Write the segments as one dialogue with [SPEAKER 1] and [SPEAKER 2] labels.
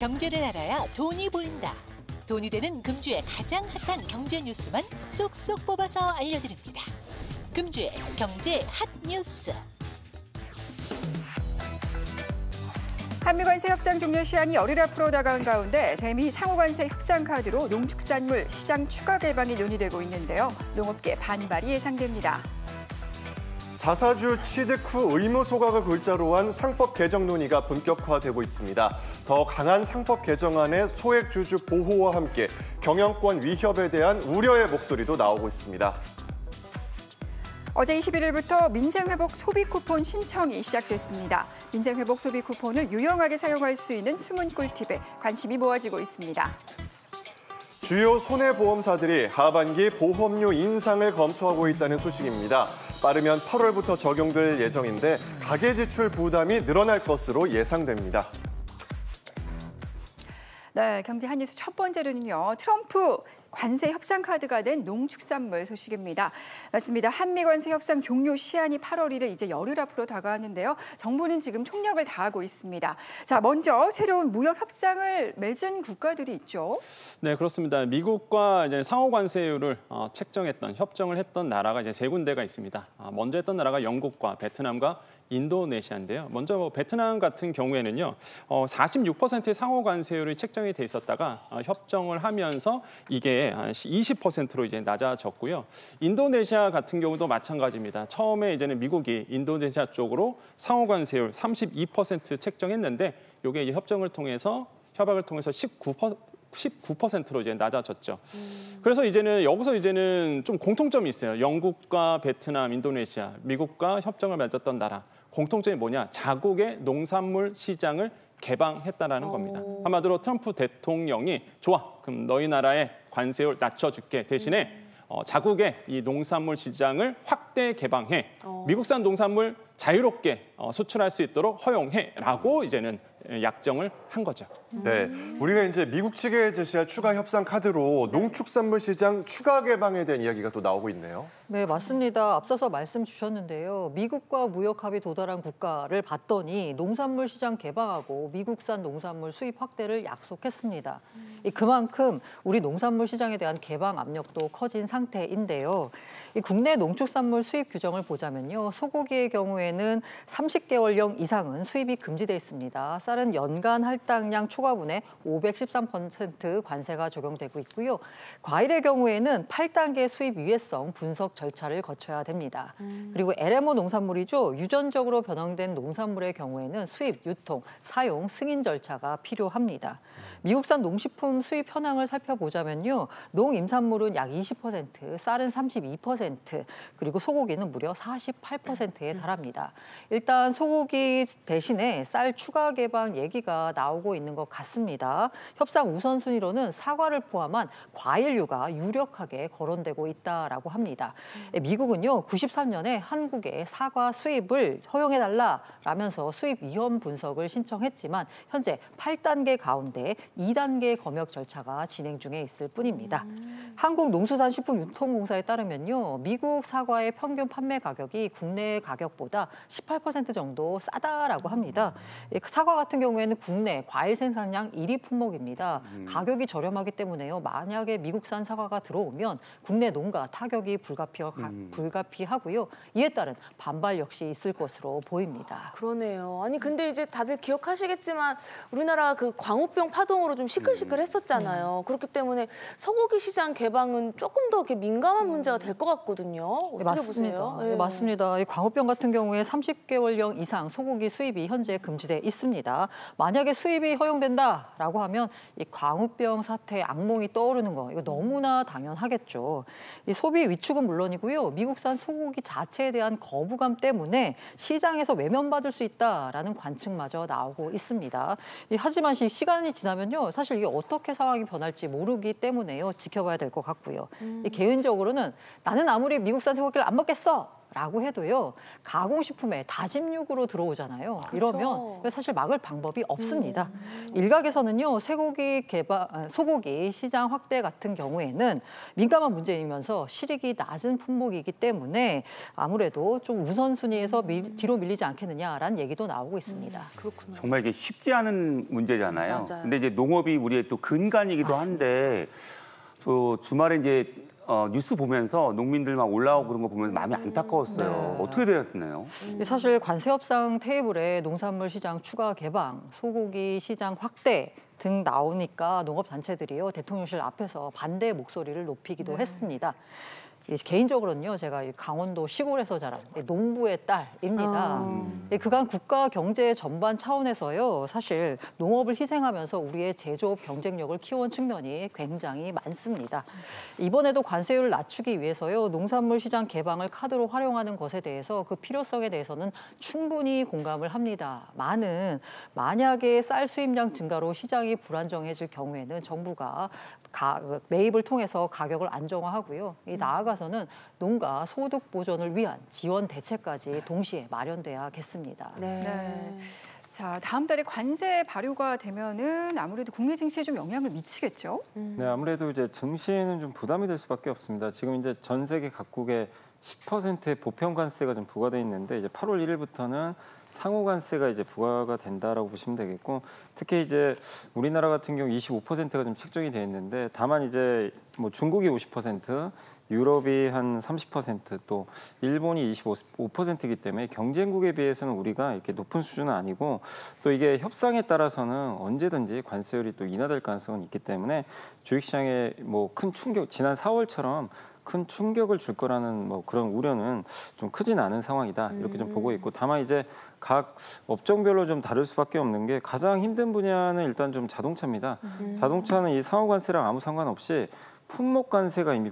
[SPEAKER 1] 경제를 알아야 돈이 보인다. 돈이 되는 금주의 가장 핫한 경제 뉴스만 쏙쏙 뽑아서 알려드립니다. 금주의 경제 핫 뉴스.
[SPEAKER 2] 한미관세 협상 종료 시한이 열흘 앞으로 다가온 가운데 대미 상호관세 협상 카드로 농축산물 시장 추가 개방이 논의되고 있는데요. 농업계 반발이 예상됩니다.
[SPEAKER 3] 자사주 취득 후 의무 소각을 골자로 한 상법 개정 논의가 본격화되고 있습니다. 더 강한 상법 개정안의 소액주주 보호와 함께 경영권 위협에 대한 우려의 목소리도 나오고 있습니다.
[SPEAKER 2] 어제 21일부터 민생회복 소비 쿠폰 신청이 시작됐습니다. 민생회복 소비 쿠폰을 유용하게 사용할 수 있는 숨은 꿀팁에 관심이 모아지고 있습니다.
[SPEAKER 3] 주요 손해보험사들이 하반기 보험료 인상을 검토하고 있다는 소식입니다. 빠르면 8월부터 적용될 예정인데 가계지출 부담이 늘어날 것으로 예상됩니다.
[SPEAKER 2] 네, 경제 한 뉴스 첫 번째로는요. 트럼프 관세 협상 카드가 된 농축산물 소식입니다. 맞습니다. 한미 관세 협상 종료 시한이 8월 1일 이제 열흘 앞으로 다가왔는데요. 정부는 지금 총력을 다하고 있습니다. 자, 먼저 새로운 무역 협상을 맺은 국가들이 있죠.
[SPEAKER 4] 네, 그렇습니다. 미국과 이제 상호 관세율을 책정했던 협정을 했던 나라가 이제 세 군데가 있습니다. 먼저 했던 나라가 영국과 베트남과 인도네시아인데요. 먼저 베트남 같은 경우에는요, 46%의 상호 관세율이 책정이 돼 있었다가 협정을 하면서 이게 20%로 이제 낮아졌고요. 인도네시아 같은 경우도 마찬가지입니다. 처음에 이제는 미국이 인도네시아 쪽으로 상호 관세율 32% 책정했는데 이게 이제 협박을 통해서 19%로 이제 낮아졌죠. 그래서 여기서 이제는 좀 공통점이 있어요. 영국과 베트남, 인도네시아, 미국과 협정을 맺었던 나라. 공통점이 뭐냐? 자국의 농산물 시장을 개방했다라는 겁니다. 한마디로 트럼프 대통령이 좋아, 그럼 너희 나라의 관세율 낮춰줄게. 대신에 자국의 이 농산물 시장을 확대 개방해. 미국산 농산물 자유롭게 수출할 수 있도록 허용해라고 이제는 약정을 한 거죠.
[SPEAKER 3] 네, 우리가 이제 미국 측에 제시할 추가 협상 카드로 농축산물 시장 추가 개방에 대한 이야기가 또 나오고 있네요.
[SPEAKER 5] 네, 맞습니다. 앞서서 말씀 주셨는데요. 미국과 무역 합의 도달한 국가를 봤더니 농산물 시장 개방하고 미국산 농산물 수입 확대를 약속했습니다. 그만큼 우리 농산물 시장에 대한 개방 압력도 커진 상태인데요. 국내 농축산물 수입 규정을 보자면요. 소고기의 경우에는 30개월령 이상은 수입이 금지돼 있습니다. 쌀은 연간 할당량 초과분에 513% 관세가 적용되고 있고요. 과일의 경우에는 8단계 수입 유예성 분석 절차를 거쳐야 됩니다. 그리고 LMO 농산물이죠. 유전적으로 변형된 농산물의 경우에는 수입, 유통, 사용, 승인 절차가 필요합니다. 미국산 농식품 수입 현황을 살펴보자면요. 농임산물은 약 20%, 쌀은 32%, 그리고 소고기는 무려 48%에 달합니다. 일단 소고기 대신에 쌀 추가 개방 얘기가 나오고 있는 것 같습니다. 협상 우선순위로는 사과를 포함한 과일류가 유력하게 거론되고 있다라고 합니다. 미국은요, 93년에 한국에 사과 수입을 허용해달라라면서 수입 위험 분석을 신청했지만 현재 8단계 가운데 2단계 검역 절차가 진행 중에 있을 뿐입니다. 한국농수산식품유통공사에 따르면요, 미국 사과의 평균 판매 가격이 국내 가격보다 18% 정도 싸다라고 합니다. 사과 같은 경우에는 국내 과일 생산량 1위 품목입니다. 가격이 저렴하기 때문에요. 만약에 미국산 사과가 들어오면 국내 농가 타격이 불가피하고요. 이에 따른 반발 역시 있을 것으로 보입니다.
[SPEAKER 6] 그러네요. 아니 근데 이제 다들 기억하시겠지만 우리나라 그 광우병 파동으로 좀 시끌시끌했었잖아요. 그렇기 때문에 소고기 시장 개방은 조금 더 이렇게 민감한 문제가 될 것 같거든요. 어떻게
[SPEAKER 5] 맞습니다.
[SPEAKER 6] 보세요?
[SPEAKER 5] 네, 맞습니다. 이 광우병 같은 경우에 30개월령 이상 소고기 수입이 현재 금지돼 있습니다. 만약에 수입이 허용된다라고 하면 이 광우병 사태 악몽이 떠오르는 거 이거 너무나 당연하겠죠. 이 소비 위축은 물론이고요. 미국산 소고기 자체에 대한 거부감 때문에 시장에서 외면받을 수 있다라는 관측마저 나오고 있습니다. 하지만 시간이 지나면요. 사실 이게 어떻게 상황이 변할지 모르기 때문에요. 지켜봐야 될 것 같고요. 개인적으로는 나는 아무리 미국산 소고기를 안 먹겠어. 들어온다라고 해도요. 가공식품에 다짐육으로 들어오잖아요. 이러면 사실 막을 방법이 없습니다. 일각에서는요. 소고기 시장 확대 같은 경우에는 민감한 문제이면서 실익이 낮은 품목이기 때문에 아무래도 좀 우선순위에서 뒤로 밀리지 않겠느냐라는 얘기도 나오고 있습니다.
[SPEAKER 6] 그렇군요.
[SPEAKER 7] 정말 이게 쉽지 않은 문제잖아요.
[SPEAKER 6] 맞아요.
[SPEAKER 7] 근데 이제 농업이 우리의 또 근간이기도 한데 주말에 이제 뉴스 보면서 농민들 막 올라오고 그런 거 보면서 마음이 안타까웠어요.
[SPEAKER 5] 네.
[SPEAKER 7] 어떻게 되었나요?
[SPEAKER 5] 사실 관세 협상 테이블에 농산물 시장 추가 개방, 소고기 시장 확대 등 나오니까 농업단체들이요 대통령실 앞에서 반대 목소리를 높이기도 했습니다. 개인적으로는요, 제가 강원도 시골에서 자란 농부의 딸입니다. 그간 국가 경제 전반 차원에서요, 사실 농업을 희생하면서 우리의 제조업 경쟁력을 키워온 측면이 굉장히 많습니다. 이번에도 관세율을 낮추기 위해서요, 농산물 시장 개방을 카드로 활용하는 것에 대해서 그 필요성에 대해서는 충분히 공감을 합니다. 만약에 쌀 수입량 증가로 시장이 불안정해질 경우에는 정부가 매입을 통해서 가격을 안정화하고요. 나아가서는 농가 소득 보전을 위한 지원 대책까지 동시에 마련돼야겠습니다.
[SPEAKER 2] 네. 자, 다음 달에 관세 발효가 되면은 아무래도 국내 증시에 좀 영향을 미치겠죠?
[SPEAKER 8] 네, 아무래도 이제 증시에는 좀 부담이 될 수밖에 없습니다. 지금 이제 전 세계 각국에 10%의 보편 관세가 좀 부과돼 있는데 이제 8월 1일부터는 상호 관세가 이제 부과가 된다라고 보시면 되겠고, 특히 이제 우리나라 같은 경우 25%가 좀 책정이 돼 있는데, 다만 이제 뭐 중국이 50%, 유럽이 한 30%, 또 일본이 25%이기 때문에 경쟁국에 비해서는 우리가 이렇게 높은 수준은 아니고, 또 이게 협상에 따라서는 언제든지 관세율이 또 인하될 가능성은 있기 때문에 주식시장에 뭐 큰 충격, 지난 4월처럼 큰 충격을 줄 거라는 뭐 그런 우려는 좀 크진 않은 상황이다, 이렇게 좀 보고 있고, 다만 이제 각 업종별로 좀 다를 수밖에 없는 게 가장 힘든 분야는 일단 좀 자동차입니다. 자동차는 이 상호 관세랑 아무 상관없이 품목 관세가 이미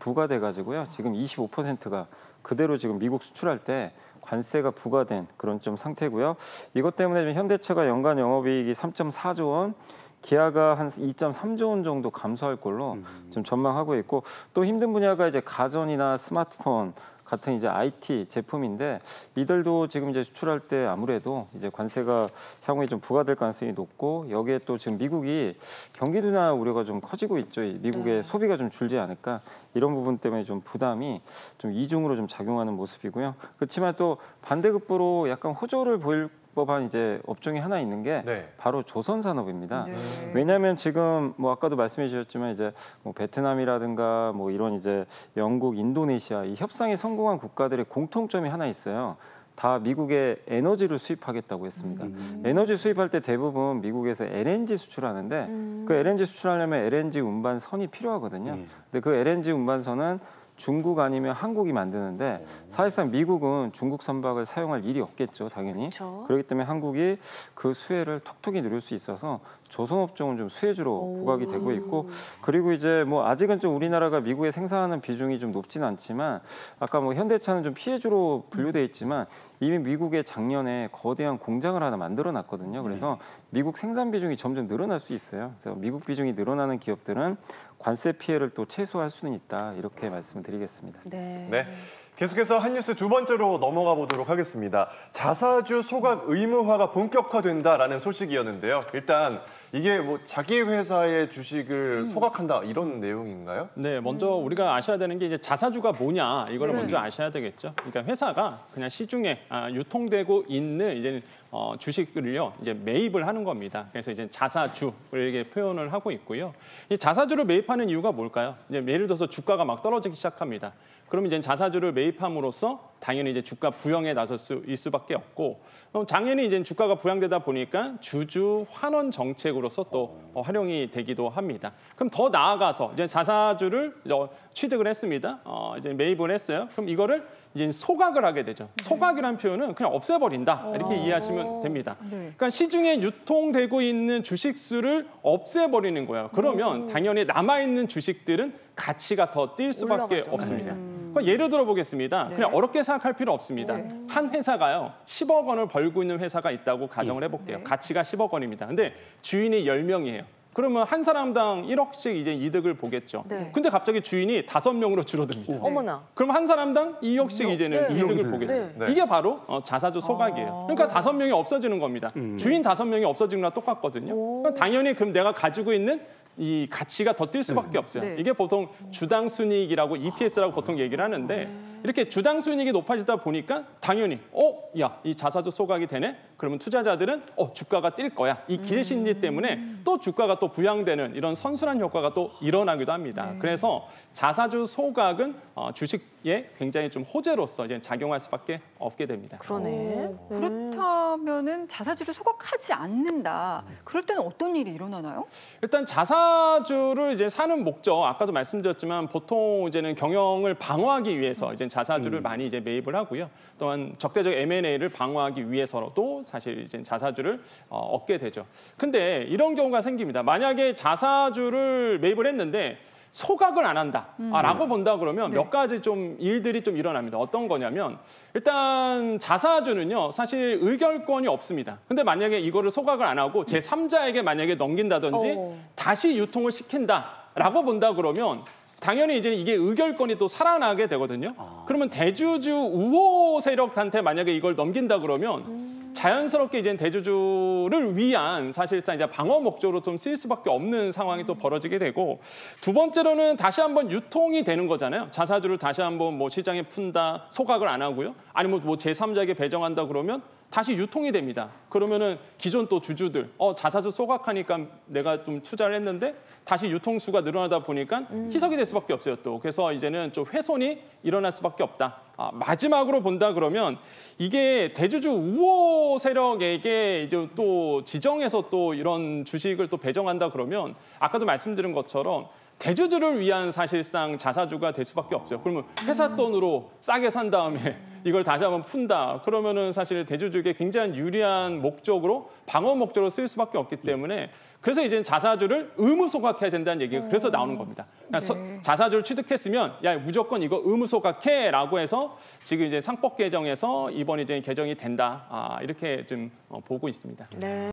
[SPEAKER 8] 부과돼 가지고요. 지금 25%가 그대로 지금 미국 수출할 때 관세가 부과된 그런 좀 상태고요. 이것 때문에 현대차가 연간 영업이익이 3.4조 원, 기아가 한 2.3조 원 정도 감소할 걸로 좀 전망하고 있고, 또 힘든 분야가 이제 가전이나 스마트폰 같은 이제 IT 제품인데, 이들도 지금 이제 수출할 때 아무래도 이제 관세가 향후에 좀 부과될 가능성이 높고, 여기에 또 지금 미국이 경기 둔화 우려가 좀 커지고 있죠. 미국의 소비가 좀 줄지 않을까, 이런 부분 때문에 좀 부담이 좀 이중으로 좀 작용하는 모습이고요. 그렇지만 또 반대급부로 약간 호조를 보일 법한 이제 업종이 하나 있는 게 바로 조선산업입니다. 왜냐하면 지금 뭐 아까도 말씀해 주셨지만 이제 뭐 베트남이라든가 뭐 이런 이제 영국, 인도네시아 이 협상에 성공한 국가들의 공통점이 하나 있어요. 다 미국에 에너지를 수입하겠다고 했습니다. 에너지 수입할 때 대부분 미국에서 LNG 수출하는데 그 LNG 수출하려면 LNG 운반선이 필요하거든요. 근데 그 LNG 운반선은 중국 아니면 한국이 만드는데, 사실상 미국은 중국 선박을 사용할 일이 없겠죠, 당연히. 그렇죠. 그렇기 때문에 한국이 그 수혜를 톡톡히 누릴 수 있어서 조선업종은 좀 수혜주로 부각이 되고 있고, 그리고 이제 뭐 아직은 좀 우리나라가 미국에 생산하는 비중이 좀 높지는 않지만, 아까 뭐 현대차는 좀 피해주로 분류돼 있지만 이미 미국에 작년에 거대한 공장을 하나 만들어 놨거든요. 그래서 미국 생산 비중이 점점 늘어날 수 있어요. 그래서 미국 비중이 늘어나는 기업들은 관세 피해를 또 최소화할 수는 있다, 이렇게 말씀을 드리겠습니다.
[SPEAKER 3] 네. 계속해서 한 뉴스 두 번째로 넘어가 보도록 하겠습니다. 자사주 소각 의무화가 본격화된다라는 소식이었는데요. 일단 이게 뭐 자기 회사의 주식을 소각한다, 이런 내용인가요?
[SPEAKER 4] 네, 먼저 우리가 아셔야 되는 게 이제 자사주가 뭐냐, 이걸 먼저 아셔야 되겠죠. 그러니까 회사가 그냥 시중에 유통되고 있는 이제 주식을요 이제 매입을 하는 겁니다. 그래서 이제 자사주를 이렇게 표현을 하고 있고요. 이 자사주를 매입하는 이유가 뭘까요? 이제 예를 들어서 주가가 막 떨어지기 시작합니다. 그럼 이제 자사주를 매입함으로써 당연히 이제 주가 부양에 나설 수 있을 수밖에 없고, 당연히 이제 주가가 부양되다 보니까 주주 환원 정책으로서 또 활용이 되기도 합니다. 그럼 더 나아가서 이제 자사주를 취득을 했습니다. 이제 매입을 했어요. 그럼 이거를 이제 소각을 하게 되죠. 소각이라는 표현은 그냥 없애버린다, 이렇게 이해하시면 됩니다. 그러니까 시중에 유통되고 있는 주식수를 없애버리는 거예요. 그러면 당연히 남아있는 주식들은 가치가 더 뛸 수밖에 없습니다. 예를 들어 보겠습니다. 그냥 어렵게 생각할 필요 없습니다. 한 회사가요 10억 원을 벌고 있는 회사가 있다고 가정을 해볼게요. 가치가 10억 원입니다. 근데 주인이 10명이에요. 그러면 한 사람당 1억씩 이제 이득을 보겠죠.
[SPEAKER 6] 네.
[SPEAKER 4] 근데 갑자기 주인이 5명으로 줄어듭니다.
[SPEAKER 6] 어머나.
[SPEAKER 4] 그럼 한 사람당 2억씩 이제는
[SPEAKER 6] 네.
[SPEAKER 4] 이득을
[SPEAKER 7] 네.
[SPEAKER 4] 보겠죠.
[SPEAKER 3] 네.
[SPEAKER 4] 이게 바로 자사주 소각이에요. 그러니까 5명이 없어지는 겁니다. 주인 5명이 없어지는 거랑 똑같거든요. 그러니까 당연히 그럼 내가 가지고 있는 이 가치가 더 뛸 수밖에 없어요.
[SPEAKER 2] 네.
[SPEAKER 4] 이게 보통 주당 순이익이라고 EPS라고 보통 얘기를 하는데 이렇게 주당 순이익이 높아지다 보니까 당연히 야, 이 자사주 소각이 되네. 그러면 투자자들은 주가가 뛸 거야. 이 기대 심리 때문에 또 주가가 또 부양되는 이런 선순환 효과가 또 일어나기도 합니다. 그래서 자사주 소각은 주식에 굉장히 좀 호재로서 이제 작용할 수밖에 없게 됩니다.
[SPEAKER 6] 그러네.
[SPEAKER 2] 그렇다면은 자사주를 소각하지 않는다. 그럴 때는 어떤 일이 일어나나요?
[SPEAKER 4] 일단 자사주를 이제 사는 목적, 아까도 말씀드렸지만 보통 이제는 경영을 방어하기 위해서 이제 자사주를 많이 이제 매입을 하고요. 또한 적대적 M&A를 방어하기 위해서도 사실 이제 자사주를 얻게 되죠. 근데 이런 경우가 생깁니다. 만약에 자사주를 매입을 했는데 소각을 안 한다라고 본다 그러면 몇 가지 좀 일들이 좀 일어납니다. 어떤 거냐면 일단 자사주는요 사실 의결권이 없습니다. 근데 만약에 이거를 소각을 안 하고 제3자에게 만약에 넘긴다든지 다시 유통을 시킨다라고 본다 그러면 당연히 이제 이게 의결권이 또 살아나게 되거든요. 그러면 대주주 우호 세력한테 만약에 이걸 넘긴다 그러면 자연스럽게 이제 대주주를 위한 사실상 이제 방어 목적으로 좀 쓰일 수밖에 없는 상황이 또 벌어지게 되고 두 번째로는 다시 한번 유통이 되는 거잖아요. 자사주를 다시 한번 뭐 시장에 푼다, 소각을 안 하고요. 아니면 뭐 제3자에게 배정한다 그러면 다시 유통이 됩니다. 그러면은 기존 또 주주들 자사주 소각하니까 내가 좀 투자를 했는데 다시 유통수가 늘어나다 보니까 희석이 될 수밖에 없어요. 또 그래서 이제는 좀 훼손이 일어날 수밖에 없다. 마지막으로 본다 그러면 이게 대주주 우호 세력에게 이제 또 지정해서 또 이런 주식을 또 배정한다 그러면 아까도 말씀드린 것처럼 대주주를 위한 사실상 자사주가 될 수밖에 없어요. 그러면 회사 돈으로 싸게 산 다음에 이걸 다시 한번 푼다. 그러면은 사실 대주주에게 굉장히 유리한 목적으로 방어 목적으로 쓰일 수밖에 없기 때문에 그래서 이제 자사주를 의무 소각해야 된다는 얘기가 그래서 나오는 겁니다. 그러니까 자사주를 취득했으면 야 무조건 이거 의무 소각해라고 해서 지금 이제 상법 개정에서 이번 이제 개정이 된다. 이렇게 좀 보고 있습니다.
[SPEAKER 6] 네.